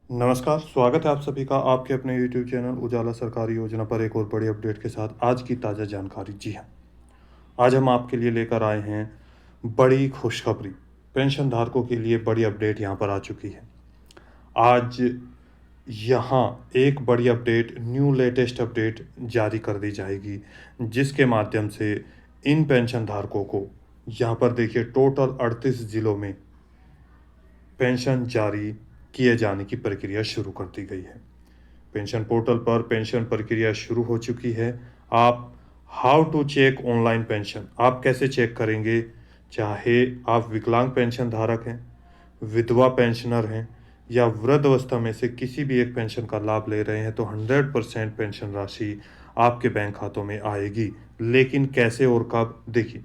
नमस्कार, स्वागत है आप सभी का आपके अपने यूट्यूब चैनल उजाला सरकारी योजना पर एक और बड़ी अपडेट के साथ आज की ताज़ा जानकारी। जी हाँ, आज हम आपके लिए लेकर आए हैं बड़ी खुशखबरी। पेंशन धारकों के लिए बड़ी अपडेट यहाँ पर आ चुकी है। आज यहाँ एक बड़ी अपडेट, न्यू लेटेस्ट अपडेट जारी कर दी जाएगी, जिसके माध्यम से इन पेंशन धारकों को यहाँ पर देखिए टोटल 38 ज़िलों में पेंशन जारी किए जाने की प्रक्रिया शुरू कर दी गई है। पेंशन पोर्टल पर पेंशन प्रक्रिया शुरू हो चुकी है। आप how to check online pension, आप कैसे चेक करेंगे? चाहे आप विकलांग पेंशन धारक हैं, विधवा पेंशनर हैं या वृद्धावस्था में से किसी भी एक पेंशन का लाभ ले रहे हैं, तो 100% पेंशन राशि आपके बैंक खातों में आएगी। लेकिन कैसे और कब? देखिए,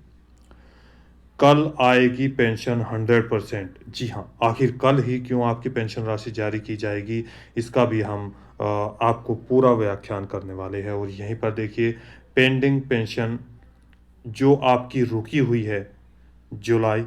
कल आएगी पेंशन 100%। जी हाँ, आखिर कल ही क्यों आपकी पेंशन राशि जारी की जाएगी, इसका भी हम आपको पूरा व्याख्यान करने वाले हैं। और यहीं पर देखिए, पेंडिंग पेंशन जो आपकी रुकी हुई है जुलाई,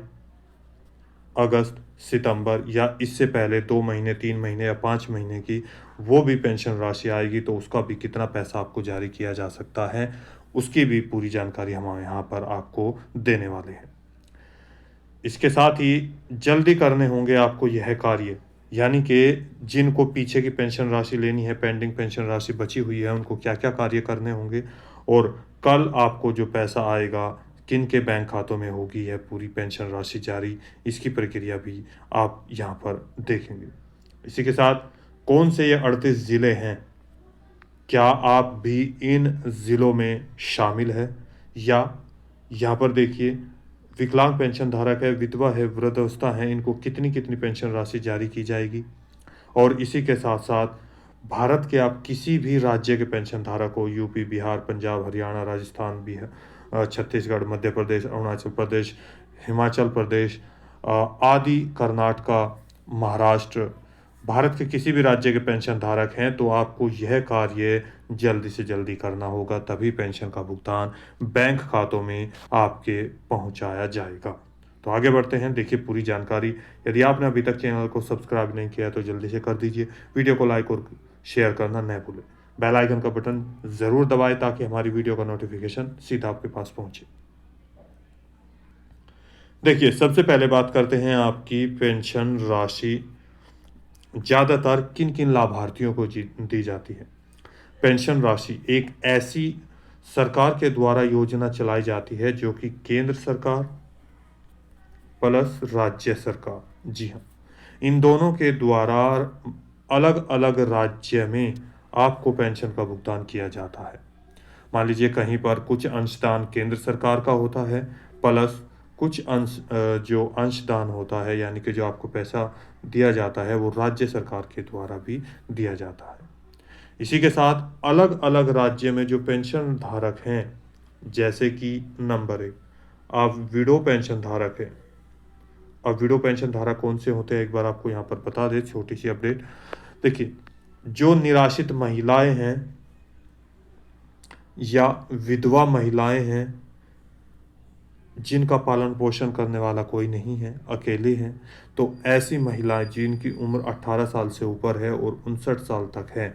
अगस्त, सितंबर या इससे पहले 2 महीने, 3 महीने या 5 महीने की, वो भी पेंशन राशि आएगी, तो उसका भी कितना पैसा आपको जारी किया जा सकता है, उसकी भी पूरी जानकारी हम यहाँ पर आपको देने वाले हैं। इसके साथ ही जल्दी करने होंगे आपको यह कार्य, यानी कि जिनको पीछे की पेंशन राशि लेनी है, पेंडिंग पेंशन राशि बची हुई है, उनको क्या-क्या कार्य करने होंगे और कल आपको जो पैसा आएगा, किन के बैंक खातों में होगी यह पूरी पेंशन राशि जारी, इसकी प्रक्रिया भी आप यहाँ पर देखेंगे। इसी के साथ कौन से ये 38 ज़िले हैं, क्या आप भी इन ज़िलों में शामिल हैं? या यहाँ पर देखिए, विकलांग पेंशन धारक है, विधवा है, वृद्धावस्था है, इनको कितनी-कितनी पेंशन राशि जारी की जाएगी? और इसी के साथ-साथ भारत के आप किसी भी राज्य के पेंशन धारक हो, यूपी, बिहार, पंजाब, हरियाणा, राजस्थान, छत्तीसगढ़, मध्य प्रदेश, अरुणाचल प्रदेश, हिमाचल प्रदेश आदि, कर्नाटका, महाराष्ट्र, भारत के किसी भी राज्य के पेंशन धारक हैं, तो आपको यह कार्य जल्दी से जल्दी करना होगा, तभी पेंशन का भुगतान बैंक खातों में आपके पहुंचाया जाएगा। तो आगे बढ़ते हैं, देखिए पूरी जानकारी। यदि आपने अभी तक चैनल को सब्सक्राइब नहीं किया तो जल्दी से कर दीजिए, वीडियो को लाइक और शेयर करना न भूलें। बेल आइकन का बटन ज़रूर दबाएं ताकि हमारी वीडियो का नोटिफिकेशन सीधा आपके पास पहुंचे। देखिए, सबसे पहले बात करते हैं आपकी पेंशन राशि ज़्यादातर किन किन लाभार्थियों को दी जाती है। पेंशन राशि एक ऐसी सरकार के द्वारा योजना चलाई जाती है जो कि केंद्र सरकार प्लस राज्य सरकार, जी हाँ, इन दोनों के द्वारा अलग अलग राज्य में आपको पेंशन का भुगतान किया जाता है। मान लीजिए कहीं पर कुछ अंशदान केंद्र सरकार का होता है, प्लस कुछ जो अंशदान होता है, यानी कि जो आपको पैसा दिया जाता है, वो राज्य सरकार के द्वारा भी दिया जाता है। इसी के साथ अलग अलग राज्य में जो पेंशन धारक हैं, जैसे कि नंबर 1, आप विडो पेंशन धारक हैं। अब विडो पेंशन धारक कौन से होते हैं, एक बार आपको यहाँ पर बता दें, छोटी सी अपडेट। देखिए, जो निराश्रित महिलाएं हैं या विधवा महिलाएं हैं, जिनका पालन पोषण करने वाला कोई नहीं है, अकेले हैं, तो ऐसी महिलाएं जिनकी उम्र 18 साल से ऊपर है और 59 साल तक है,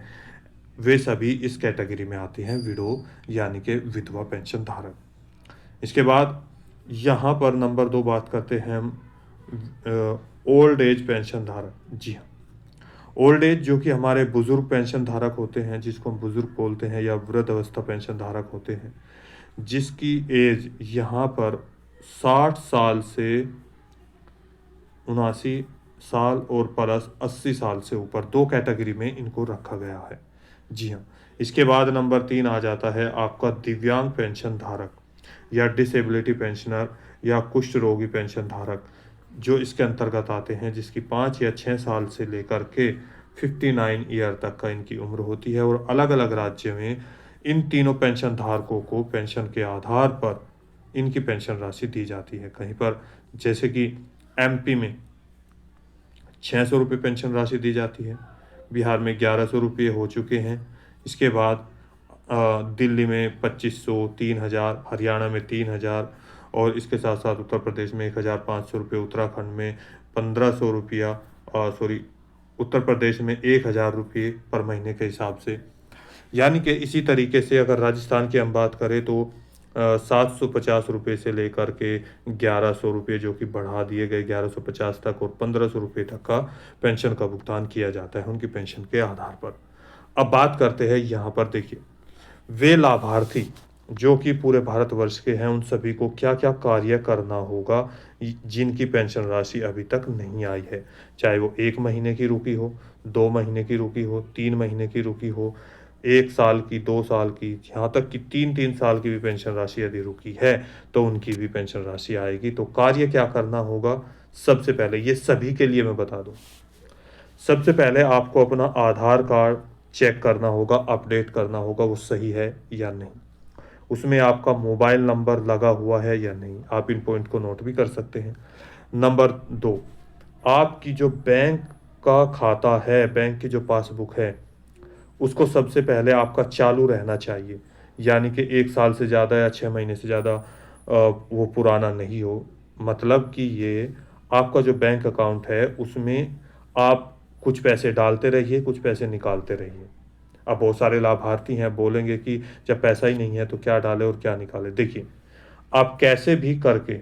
वे सभी इस कैटेगरी में आते हैं, विडो यानी कि विधवा पेंशन धारक। इसके बाद यहाँ पर नंबर 2 बात करते हैं हम ओल्ड एज पेंशन धारक। जी हाँ, ओल्ड एज जो कि हमारे बुजुर्ग पेंशन धारक होते हैं, जिसको हम बुजुर्ग बोलते हैं, या वृद्ध अवस्था पेंशन धारक होते हैं, जिसकी एज यहाँ पर 60 साल से 79 साल और प्लस 80 साल से ऊपर, 2 कैटेगरी में इनको रखा गया है। जी हाँ, इसके बाद नंबर 3 आ जाता है आपका दिव्यांग पेंशन धारक या डिसेबिलिटी पेंशनर या कुष्ठ रोगी पेंशन धारक, जो इसके अंतर्गत आते हैं, जिसकी 5 या 6 साल से लेकर के 59 ईयर तक का इनकी उम्र होती है। और अलग अलग राज्य में इन तीनों पेंशन धारकों को पेंशन के आधार पर इनकी पेंशन राशि दी जाती है। कहीं पर जैसे कि एमपी में 600 रुपये पेंशन राशि दी जाती है, बिहार में 1100 रुपये हो चुके हैं। इसके बाद दिल्ली में 2500, 3000, हरियाणा में 3000 और इसके साथ साथ उत्तर प्रदेश में 1500 रुपये, उत्तराखंड में 1500 रुपया, सॉरी उत्तर प्रदेश में 1000 रुपये पर महीने के हिसाब से। यानी कि इसी तरीके से अगर राजस्थान की हम बात करें तो 750 रुपये से लेकर के 1100 रुपये जो कि बढ़ा दिए गए 1150 तक, और 1500 रुपये तक का पेंशन का भुगतान किया जाता है उनकी पेंशन के आधार पर। अब बात करते हैं यहाँ पर, देखिए वे लाभार्थी जो कि पूरे भारतवर्ष के हैं, उन सभी को क्या क्या कार्य करना होगा जिनकी पेंशन राशि अभी तक नहीं आई है। चाहे वो 1 महीने की रुकी हो, 2 महीने की रुकी हो, 3 महीने की रुकी हो, 1 साल की, 2 साल की, यहाँ तक कि 3-3 साल की भी पेंशन राशि यदि रुकी है तो उनकी भी पेंशन राशि आएगी। तो कार्य क्या करना होगा, सबसे पहले ये सभी के लिए मैं बता दूं, सबसे पहले आपको अपना आधार कार्ड चेक करना होगा, अपडेट करना होगा वो सही है या नहीं, उसमें आपका मोबाइल नंबर लगा हुआ है या नहीं। आप इन पॉइंट को नोट भी कर सकते हैं। नंबर 2, आपकी जो बैंक का खाता है, बैंक की जो पासबुक है, उसको सबसे पहले आपका चालू रहना चाहिए। यानी कि 1 साल से ज़्यादा या 6 महीने से ज़्यादा वो पुराना नहीं हो। मतलब कि ये आपका जो बैंक अकाउंट है उसमें आप कुछ पैसे डालते रहिए, कुछ पैसे निकालते रहिए। अब बहुत सारे लाभार्थी हैं, बोलेंगे कि जब पैसा ही नहीं है तो क्या डालें और क्या निकालें। देखिए, आप कैसे भी करके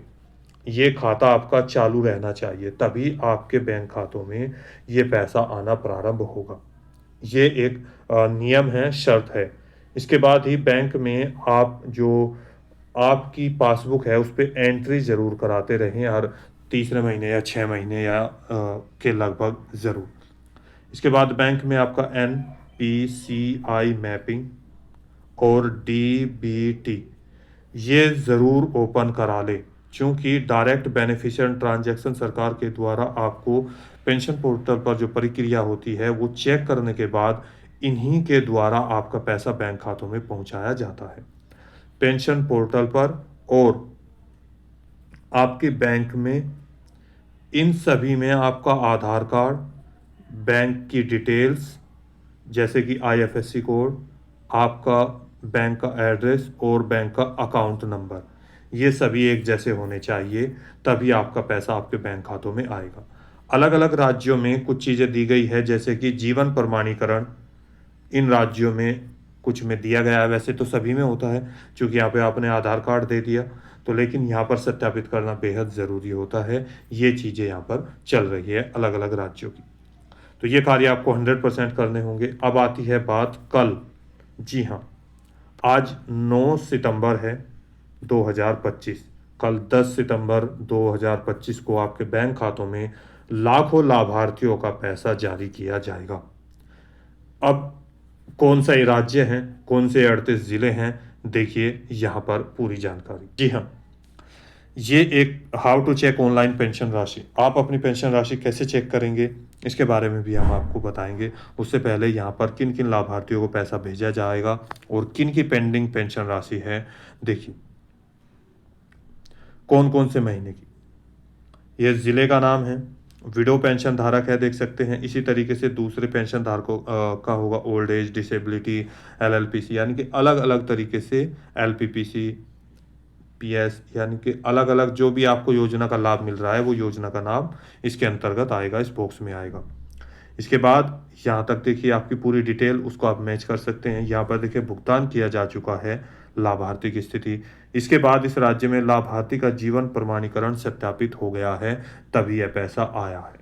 ये खाता आपका चालू रहना चाहिए, तभी आपके बैंक खातों में ये पैसा आना प्रारंभ होगा। ये एक नियम है, शर्त है। इसके बाद ही बैंक में आप जो आपकी पासबुक है उस पे एंट्री ज़रूर कराते रहें, हर तीसरे महीने या 6 महीने या के लगभग ज़रूर। इसके बाद बैंक में आपका NPCI मैपिंग और DBT ये ज़रूर ओपन करा लें, क्योंकि डायरेक्ट बेनिफिशियरी ट्रांजैक्शन सरकार के द्वारा आपको पेंशन पोर्टल पर जो प्रक्रिया होती है वो चेक करने के बाद इन्हीं के द्वारा आपका पैसा बैंक खातों में पहुंचाया जाता है। पेंशन पोर्टल पर और आपके बैंक में, इन सभी में आपका आधार कार्ड, बैंक की डिटेल्स जैसे कि IFSC कोड, आपका बैंक का एड्रेस और बैंक का अकाउंट नंबर, ये सभी एक जैसे होने चाहिए, तभी आपका पैसा आपके बैंक खातों में आएगा। अलग अलग राज्यों में कुछ चीज़ें दी गई है, जैसे कि जीवन प्रमाणीकरण इन राज्यों में कुछ में दिया गया है, वैसे तो सभी में होता है, क्योंकि यहाँ पे आपने आधार कार्ड दे दिया तो, लेकिन यहाँ पर सत्यापित करना बेहद ज़रूरी होता है। ये चीज़ें यहाँ पर चल रही है अलग अलग राज्यों की, तो ये कार्य आपको 100% करने होंगे। अब आती है बात कल, जी हाँ, आज 9 सितंबर है 2025, कल 10 सितंबर 2025 को आपके बैंक खातों में लाखों लाभार्थियों का पैसा जारी किया जाएगा। अब कौन सा ये राज्य हैं, कौन से 38 ज़िले हैं, देखिए यहाँ पर पूरी जानकारी। जी हाँ, ये एक how to check online pension राशि, आप अपनी पेंशन राशि कैसे चेक करेंगे इसके बारे में भी हम आपको बताएंगे। उससे पहले यहाँ पर किन किन लाभार्थियों को पैसा भेजा जाएगा और किन की पेंडिंग पेंशन राशि है, देखिए कौन कौन से महीने की। ये ज़िले का नाम है, विडो पेंशन धारक है, देख सकते हैं। इसी तरीके से दूसरे पेंशन धारकों का होगा ओल्ड एज, डिसेबिलिटी, LLPC, यानी कि अलग अलग तरीके से LPPC, PS, यानी कि अलग अलग जो भी आपको योजना का लाभ मिल रहा है वो योजना का नाम इसके अंतर्गत आएगा, इस बॉक्स में आएगा। इसके बाद यहाँ तक देखिए आपकी पूरी डिटेल, उसको आप मैच कर सकते हैं। यहाँ पर देखिए भुगतान किया जा चुका है, लाभार्थी की स्थिति। इसके बाद इस राज्य में लाभार्थी का जीवन प्रमाणीकरण सत्यापित हो गया है, तभी यह पैसा आया है।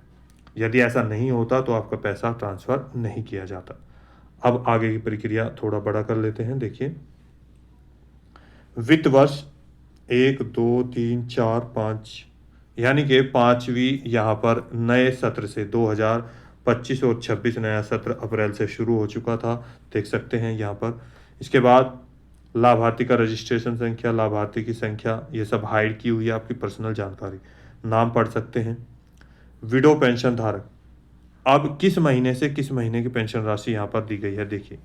यदि ऐसा नहीं होता तो आपका पैसा ट्रांसफ़र नहीं किया जाता। अब आगे की प्रक्रिया थोड़ा बड़ा कर लेते हैं। देखिए, वित्त वर्ष 1, 2, 3, 4, 5 यानी कि 5वीं यहाँ पर नए सत्र से 2025 और 26 नया सत्र अप्रैल से शुरू हो चुका था, देख सकते हैं यहाँ पर। इसके बाद लाभार्थी का रजिस्ट्रेशन संख्या, लाभार्थी की संख्या, ये सब हाइड की हुई है आपकी पर्सनल जानकारी, नाम पढ़ सकते हैं। विडो पेंशन धारक, अब किस महीने से किस महीने की पेंशन राशि यहाँ पर दी गई है, देखिए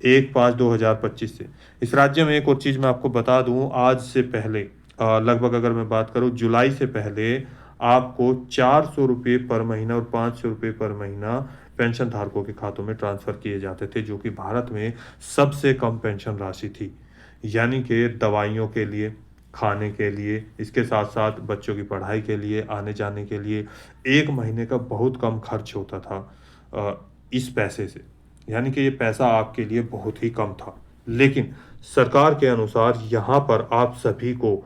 1/5/2025 से। इस राज्य में एक और चीज़ मैं आपको बता दूं, आज से पहले लगभग अगर मैं बात करूं जुलाई से पहले आपको 400 रुपये पर महीना और 500 रुपये पर महीना पेंशन धारकों के खातों में ट्रांसफ़र किए जाते थे, जो कि भारत में सबसे कम पेंशन राशि थी। यानी कि दवाइयों के लिए, खाने के लिए, इसके साथ साथ बच्चों की पढ़ाई के लिए, आने जाने के लिए 1 महीने का बहुत कम खर्च होता था। इस पैसे से, यानी कि ये पैसा आपके लिए बहुत ही कम था। लेकिन सरकार के अनुसार यहाँ पर आप सभी को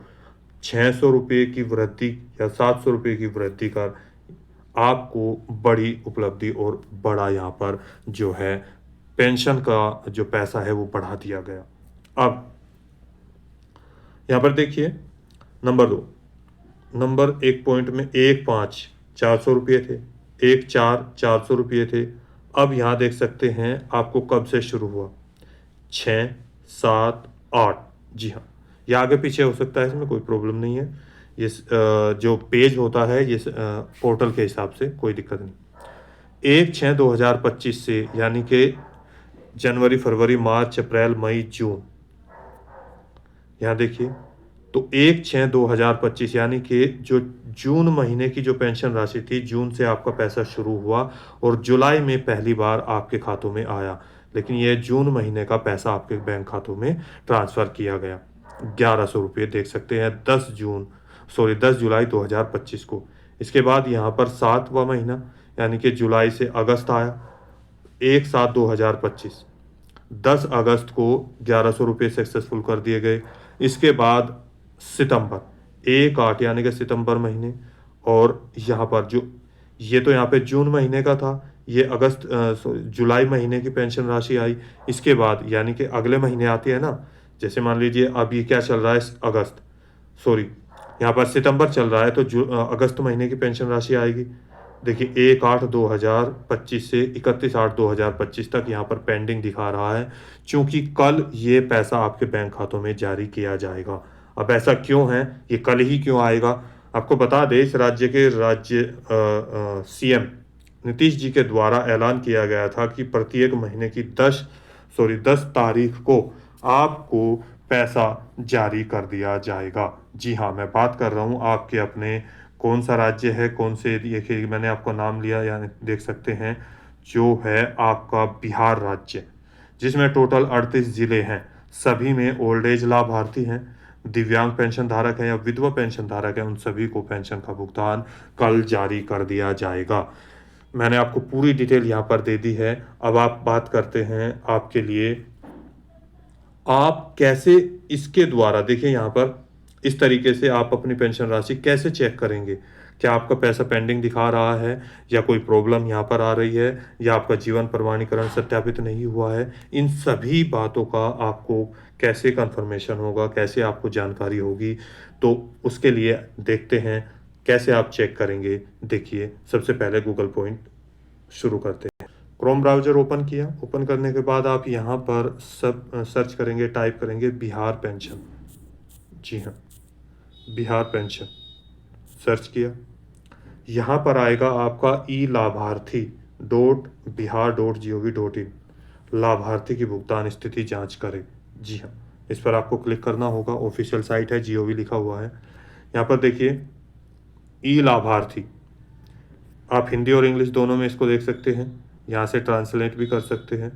600 रुपये की वृद्धि या 700 रुपये की वृद्धि कर आपको बड़ी उपलब्धि और बड़ा यहाँ पर जो है पेंशन का जो पैसा है वो बढ़ा दिया गया। अब यहाँ पर देखिए नंबर 2, नंबर 1 पॉइंट में 1/5 400 रुपये थे, 1/4 400 रुपये थे। अब यहाँ देख सकते हैं आपको कब से शुरू हुआ, 6 7 8। जी हाँ, ये आगे पीछे हो सकता है, इसमें कोई प्रॉब्लम नहीं है। ये जो पेज होता है ये पोर्टल के हिसाब से कोई दिक्कत नहीं। 1/6/2025 से, यानी कि जनवरी फरवरी मार्च अप्रैल मई जून, यहाँ देखिए तो 1/6/2025 यानी कि जो जून महीने की जो पेंशन राशि थी, जून से आपका पैसा शुरू हुआ और जुलाई में पहली बार आपके खातों में आया। लेकिन ये जून महीने का पैसा आपके बैंक खातों में ट्रांसफ़र किया गया, 1100 रुपये देख सकते हैं 10 जुलाई 2025 को। इसके बाद यहाँ पर 7वां महीना यानी कि जुलाई से अगस्त आया, 1/7/2025, 10 अगस्त को 1100 रुपये सक्सेसफुल कर दिए गए। इसके बाद सितंबर 1/8 यानी कि सितंबर महीने, और यहाँ पर जो ये तो यहाँ पे जून महीने का था, ये जुलाई महीने की पेंशन राशि आई। इसके बाद यानी कि अगले महीने आती है ना, जैसे मान लीजिए अब ये क्या चल रहा है, यहाँ पर सितंबर चल रहा है, तो अगस्त महीने की पेंशन राशि आएगी। देखिए 1/8/2025 से 31/8/2025 तक यहाँ पर पेंडिंग दिखा रहा है, क्योंकि कल ये पैसा आपके बैंक खातों में जारी किया जाएगा। अब ऐसा क्यों है, ये कल ही क्यों आएगा? आपको बता दें, इस राज्य के सीएम नीतीश जी के द्वारा ऐलान किया गया था कि प्रत्येक महीने की 10 तारीख को आपको पैसा जारी कर दिया जाएगा। जी हाँ, मैं बात कर रहा हूँ आपके अपने, कौन सा राज्य है, कौन से, देखिए मैंने आपको नाम लिया, यानी देख सकते हैं जो है आपका बिहार राज्य, जिसमें टोटल 38 ज़िले हैं। सभी में ओल्ड एज लाभार्थी हैं, दिव्यांग पेंशन धारक हैं या विधवा पेंशन धारक हैं, उन सभी को पेंशन का भुगतान कल जारी कर दिया जाएगा। मैंने आपको पूरी डिटेल यहाँ पर दे दी है। अब आप बात करते हैं आपके लिए आप कैसे इसके द्वारा, देखिए यहाँ पर इस तरीके से आप अपनी पेंशन राशि कैसे चेक करेंगे, क्या आपका पैसा पेंडिंग दिखा रहा है या कोई प्रॉब्लम यहाँ पर आ रही है या आपका जीवन प्रमाणीकरण सत्यापित नहीं हुआ है। इन सभी बातों का आपको कैसे कंफर्मेशन होगा, कैसे आपको जानकारी होगी, तो उसके लिए देखते हैं कैसे आप चेक करेंगे। देखिए सबसे पहले गूगल पॉइंट शुरू करते हैं। क्रोम ब्राउज़र ओपन किया, ओपन करने के बाद आप यहाँ पर सर्च करेंगे, टाइप करेंगे बिहार पेंशन। जी हाँ, बिहार पेंशन सर्च किया, यहाँ पर आएगा आपका e-लाभार्थी.bihar.gov.in, लाभार्थी की भुगतान स्थिति जांच करें। जी हाँ, इस पर आपको क्लिक करना होगा। ऑफिशियल साइट है, GOV लिखा हुआ है। यहाँ पर देखिए ई-लाभार्थी, आप हिंदी और इंग्लिश दोनों में इसको देख सकते हैं, यहाँ से ट्रांसलेट भी कर सकते हैं।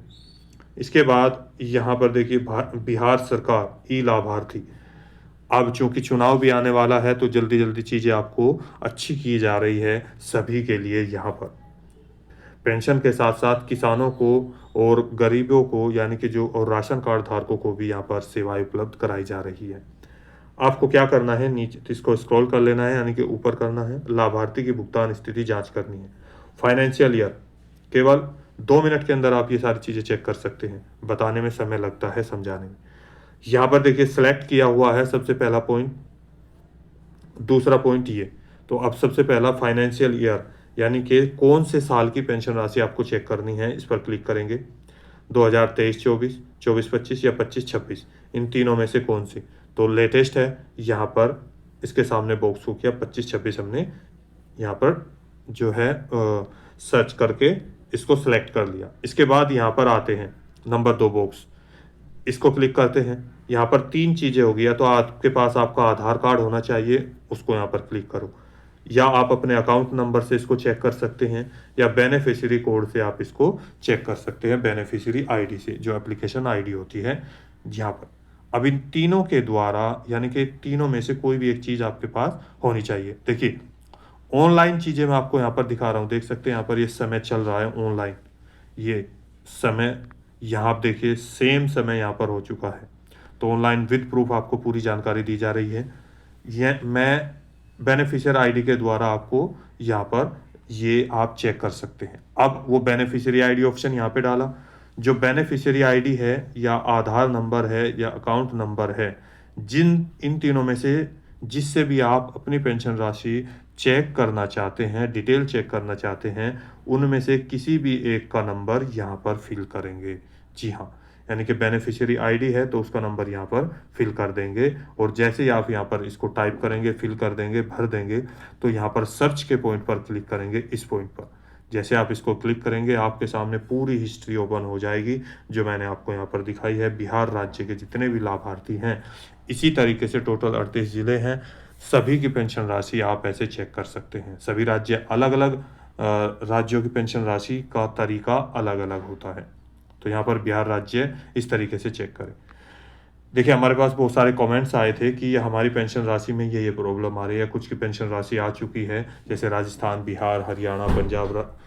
इसके बाद यहाँ पर देखिए बिहार सरकार ई-लाभार्थी। अब चूंकि चुनाव भी आने वाला है, तो जल्दी जल्दी चीज़ें आपको अच्छी की जा रही है सभी के लिए। यहाँ पर पेंशन के साथ साथ किसानों को और गरीबों को, यानी कि जो और राशन कार्ड धारकों को भी यहाँ पर सेवाएं उपलब्ध कराई जा रही है। आपको क्या करना है, नीचे इसको स्क्रॉल कर लेना है, यानी कि ऊपर करना है, लाभार्थी की भुगतान स्थिति जांच करनी है। फाइनेंशियल ईयर, केवल 2 मिनट के अंदर आप ये सारी चीज़ें चेक कर सकते हैं, बताने में समय लगता है, समझाने में। यहाँ पर देखिए सेलेक्ट किया हुआ है सबसे पहला पॉइंट, दूसरा पॉइंट ये। तो अब सबसे पहला फाइनेंशियल ईयर, यानी कि कौन से साल की पेंशन राशि आपको चेक करनी है, इस पर क्लिक करेंगे। 2023-24, 24-25 या 25-26, इन तीनों में से कौन सी तो लेटेस्ट है। यहाँ पर इसके सामने बॉक्स को किया, 25-26 हमने यहाँ पर जो है सर्च करके इसको सेलेक्ट कर लिया। इसके बाद यहाँ पर आते हैं नंबर 2 बॉक्स, इसको क्लिक करते हैं। यहाँ पर 3 चीज़ें होगी, या तो आपके पास आपका आधार कार्ड होना चाहिए, उसको यहाँ पर क्लिक करो, या आप अपने अकाउंट नंबर से इसको चेक कर सकते हैं, या बेनिफिशियरी कोड से आप इसको चेक कर सकते हैं, बेनिफिशियरी आईडी से, जो एप्लीकेशन आईडी होती है यहाँ पर। अब इन तीनों के द्वारा, यानी कि तीनों में से कोई भी एक चीज़ आपके पास होनी चाहिए। देखिए ऑनलाइन चीज़ें मैं आपको यहाँ पर दिखा रहा हूँ, देख सकते हैं यहाँ पर ये समय चल रहा है ऑनलाइन, ये समय यहाँ आप देखिए सेम समय यहाँ पर हो चुका है। तो ऑनलाइन विद प्रूफ आपको पूरी जानकारी दी जा रही है। ये मैं बेनिफिशियर आईडी के द्वारा आपको यहाँ पर ये आप चेक कर सकते हैं। अब वो बेनिफिशियरी आईडी ऑप्शन यहाँ पे डाला, जो बेनिफिशियरी आईडी है या आधार नंबर है या अकाउंट नंबर है, इन तीनों में से जिससे भी आप अपनी पेंशन राशि चेक करना चाहते हैं, डिटेल चेक करना चाहते हैं, उनमें से किसी भी एक का नंबर यहाँ पर फिल करेंगे। जी हाँ, यानी कि बेनिफिशियरी आईडी है तो उसका नंबर यहाँ पर फिल कर देंगे, और जैसे ही आप यहाँ पर इसको टाइप करेंगे, फिल कर देंगे, भर देंगे, तो यहाँ पर सर्च के पॉइंट पर क्लिक करेंगे, इस पॉइंट पर जैसे आप इसको क्लिक करेंगे आपके सामने पूरी हिस्ट्री ओपन हो जाएगी जो मैंने आपको यहाँ पर दिखाई है। बिहार राज्य के जितने भी लाभार्थी हैं, इसी तरीके से टोटल 38 ज़िले हैं, सभी की पेंशन राशि आप ऐसे चेक कर सकते हैं। सभी राज्य अलग अलग राज्यों की पेंशन राशि का तरीका अलग अलग होता है। तो यहाँ पर बिहार राज्य इस तरीके से चेक करें। देखिए हमारे पास बहुत सारे कमेंट्स आए थे कि हमारी पेंशन राशि में ये प्रॉब्लम आ रही है, कुछ की पेंशन राशि आ चुकी है, जैसे राजस्थान, बिहार, हरियाणा, पंजाब,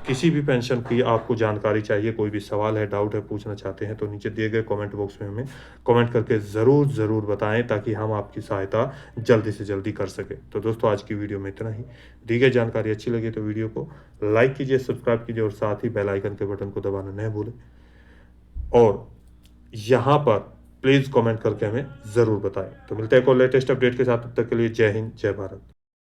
किसी भी पेंशन की आपको जानकारी चाहिए, कोई भी सवाल है, डाउट है, पूछना चाहते हैं, तो नीचे दिए गए कमेंट बॉक्स में हमें कमेंट करके ज़रूर बताएं ताकि हम आपकी सहायता जल्दी से जल्दी कर सकें। तो दोस्तों आज की वीडियो में इतना ही। दी गई जानकारी अच्छी लगी तो वीडियो को लाइक कीजिए, सब्सक्राइब कीजिए और साथ ही बेल आइकन के बटन को दबाना नहीं भूलें, और यहाँ पर प्लीज़ कमेंट करके हमें ज़रूर बताएं। तो मिलते हैं एक और लेटेस्ट अपडेट के साथ, तब तक के लिए जय हिंद, जय भारत।